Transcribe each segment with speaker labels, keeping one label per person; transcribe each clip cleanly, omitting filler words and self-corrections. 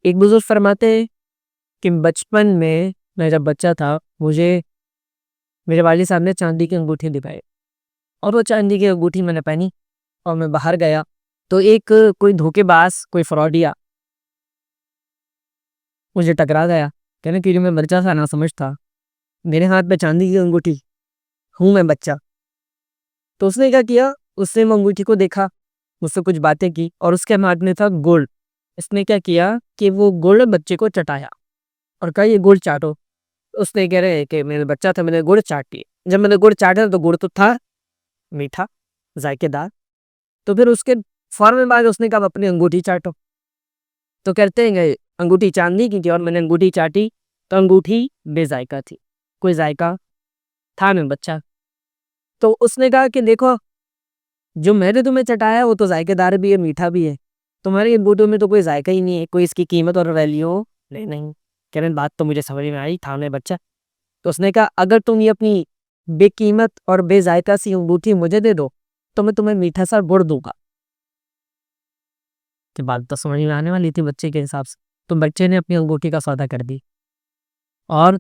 Speaker 1: ایک بزرگ فرماتے ہیں کہ بچپن میں جب بچہ تھا مجھے میرے والد صاحب نے چاندی کی انگوٹھی دکھائی، اور وہ چاندی کی انگوٹھی میں نے پہنی اور میں باہر گیا تو ایک کوئی دھوکے باز، کوئی فراڈیا مجھے ٹکرا گیا، کہنے کہ جو میں بچہ تھا نہ سمجھ تھا، میرے ہاتھ میں چاندی کی انگوٹھی، ہوں میں بچہ۔ تو اس نے کیا کیا، اس نے انگوٹھی کو دیکھا، مجھ سے کچھ باتیں کی، اور اس کے ہاتھ میں تھا گڑ۔ اس نے کیا کیا کہ وہ گڑ بچے کو چٹایا اور کہا یہ گڑ چاٹو۔ اس نے کہہ رہے کہ میرے بچہ تھا، میں نے گڑ چاٹی۔ جب میں نے گڑ چاٹا تو گڑ تو تھا میٹھا، ذائقے دار، تو پھر اس کے فوراً بعد اس نے کہا اپنی انگوٹھی چاٹو۔ تو کہتے ہیں انگوٹھی چاندی کی تھی اور میں نے انگوٹھی چاٹی تو انگوٹھی بے ذائقہ تھی، کوئی ذائقہ تھا نہیں بچہ۔ تو اس نے کہا کہ دیکھو جو میں نے تمہیں چٹایا وہ تو ذائقے دار بھی ہے، میٹھا بھی ہے، تمہاری انگوٹھوں میں تو کوئی ذائقہ ہی نہیں ہے، کوئی اس کی قیمت اور ویلیو نہیں۔ کہنے بات تو مجھے سمجھ میں آئی، تھا میں بچہ۔ تو اس نے کہا اگر تم یہ اپنی بے قیمت اور بے ذائقہ سی انگوٹھی مجھے دے دو تو میں تمہیں میٹھا سا گڑ دوں گا۔ کہ بات تو سمجھ میں آنے والی تھی بچے کے حساب سے، تو بچے نے اپنی انگوٹھی کا سودا کر دی، اور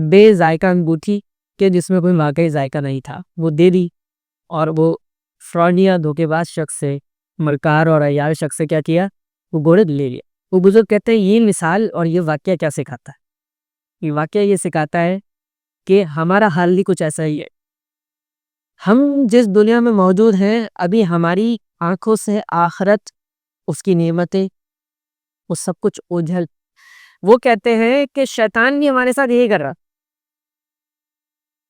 Speaker 1: بے ذائقہ انگوٹھی کہ جس میں کوئی واقعی ذائقہ نہیں تھا وہ دے دی، اور وہ فراڈیا دھوکے باز شخص سے، مکار اور عیار شخص سے کیا کیا، وہ گڑ لے لیا۔ وہ بزرگ کہتے ہیں یہ مثال اور یہ واقعہ کیا سکھاتا ہے؟ یہ واقعہ یہ سکھاتا ہے کہ ہمارا حال بھی کچھ ایسا ہی ہے۔ ہم جس دنیا میں موجود ہیں ابھی ہماری آنکھوں سے آخرت، اس کی نعمتیں، وہ سب کچھ اوجھل۔ وہ کہتے ہیں کہ شیطان بھی ہمارے ساتھ یہی کر رہا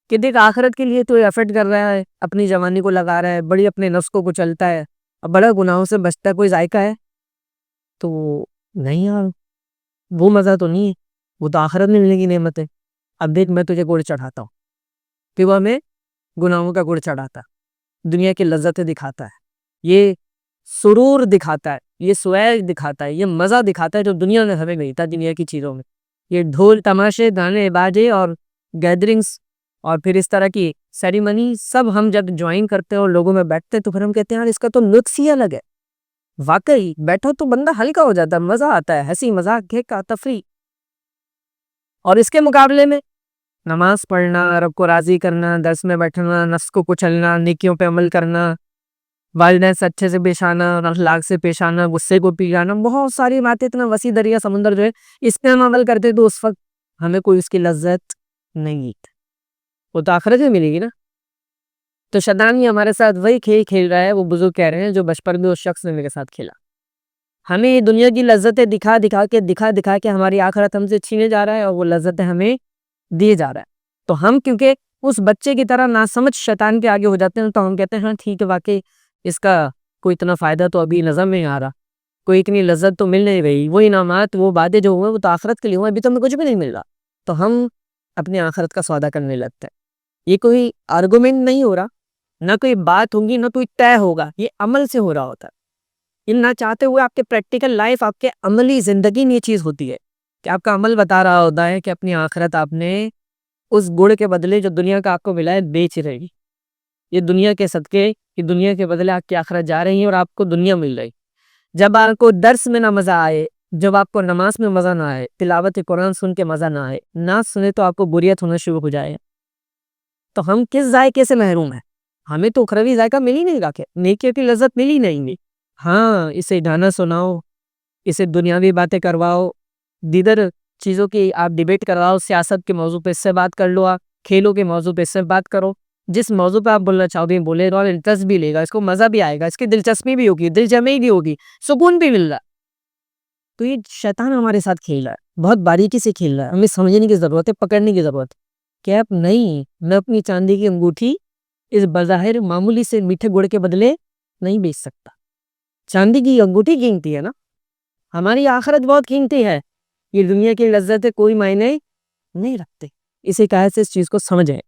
Speaker 1: کہ دیکھ آخرت کے لیے تو ایفرٹ کر رہا ہے، اپنی جوانی کو لگا رہا ہے، بڑی اپنے نفس کو کچلتا ہے، اب بڑا گناہوں سے بچتا ہے، کوئی ذائقہ ہے تو نہیں یار، وہ مزہ تو نہیں ہے، وہ تو آخرت میں ملنے کی نعمت ہے۔ اب دیکھ میں تجھے گڑ چڑھاتا ہوں، کہ وہ ہمیں گناہوں کا گڑ چڑھاتا ہے، دنیا کی لذتیں دکھاتا ہے، یہ سرور دکھاتا ہے، یہ سویگ دکھاتا ہے، یہ مزہ دکھاتا ہے جو دنیا میں ہمیں نہیں تھا۔ دنیا کی چیزوں میں یہ ڈھول تماشے، گانے باجے اور گیدرنگز اور پھر اس طرح کی سیریمنی سب ہم جب جوائن کرتے ہیں اور لوگوں میں بیٹھتے ہیں تو پھر ہم کہتے ہیں یار اس کا تو لطف ہی الگ ہے۔ واقعی بیٹھو تو بندہ ہلکا ہو جاتا ہے، مزہ آتا ہے، ہنسی مذاق، کھیکا تفریح۔ اور اس کے مقابلے میں نماز پڑھنا، رب کو راضی کرنا، درس میں بیٹھنا، نفس کو کچلنا، نیکیوں پہ عمل کرنا، والدین سے اچھے سے پیش آنا، اخلاق سے پیش آنا، غصے کو پی جانا، بہت ساری باتیں، اتنا وسیع دریا سمندر جو ہے، اس پہ ہم عمل کرتے تو اس وقت ہمیں کوئی اس کی لذت نہیں، وہ تو آخرت میں ملے گی نا۔ تو شیطان بھی ہمارے ساتھ وہی کھیل کھیل رہا ہے، وہ بزرگ کہہ رہے ہیں جو بچپن میں اس شخص نے میرے ساتھ کھیلا۔ ہمیں دنیا کی لذتیں دکھا دکھا کے ہماری آخرت ہم سے چھینے جا رہا ہے، اور وہ لذتیں ہمیں دیے جا رہا ہے۔ تو ہم کیونکہ اس بچے کی طرح ناسمجھ شیطان کے آگے ہو جاتے ہیں تو ہم کہتے ہیں ہاں ٹھیک ہے، واقعی اس کا کوئی اتنا فائدہ تو ابھی نظر نہیں آ رہا، کوئی اتنی لذت تو مل نہیں رہی، وہ انعامات، وہ وعدے جو ہوئے وہ تو آخرت کے لیے ہوئے، ابھی تو ہمیں کچھ بھی نہیں مل رہا، تو ہم اپنی آخرت کا سودا کرنے لگتے ہیں۔ یہ کوئی آرگومنٹ نہیں ہو رہا، نہ کوئی بات ہوگی، نہ کوئی طے ہوگا، یہ عمل سے ہو رہا ہوتا ہے۔ یہ نہ چاہتے ہوئے آپ کے پریکٹیکل لائف، آپ کے عملی زندگی میں یہ چیز ہوتی ہے کہ آپ کا عمل بتا رہا ہوتا ہے کہ اپنی آخرت آپ نے اس گڑ کے بدلے جو دنیا کا آپ کو ملا ہے بیچ رہے گی۔ یہ دنیا کے صدقے، یہ دنیا کے بدلے آپ کی آخرت جا رہی ہے اور آپ کو دنیا مل رہی۔ جب آپ کو درس میں نہ مزہ آئے، جب آپ کو نماز میں مزہ نہ آئے، تلاوت قرآن سن کے مزہ نہ آئے، نہ سنے تو آپ کو بریت ہونا شروع ہو جائے، تو ہم کس ذائقے سے محروم ہیں؟ ہمیں تو اخروی ذائقہ مل ہی نہیں رہا، کہ نیکیوں کی لذت مل ہی نہیں۔ ہاں اسے گانا سناؤ، اسے دنیاوی باتیں کرواؤ، دیگر چیزوں کی آپ ڈیبیٹ کرواؤ، سیاست کے موضوع پہ اس سے بات کر لو، آپ کھیلوں کے موضوع پہ اس سے بات کرو، جس موضوع پہ آپ بولنا چاہو گے بولے گا، اور انٹرسٹ بھی لے گا، اس کو مزہ بھی آئے گا، اس کی دلچسپی بھی ہوگی، دل جمعی بھی ہوگی، سکون بھی مل رہا۔ تو یہ شیطان ہمارے ساتھ کھیل رہا ہے، بہت باریکی سے کھیل رہا ہے، ہمیں سمجھنے کی ضرورت ہے، پکڑنے کی ضرورت ہے کہ آپ نہیں، میں اپنی چاندی کی انگوٹھی اس بظاہر معمولی سے میٹھے گڑ کے بدلے نہیں بیچ سکتا۔ چاندی کی انگوٹھی قیمتی ہے نا، ہماری آخرت بہت قیمتی ہے، یہ دنیا کی لذت کوئی معنی نہیں رکھتے۔ اسی کہا سے اس چیز کو سمجھیں۔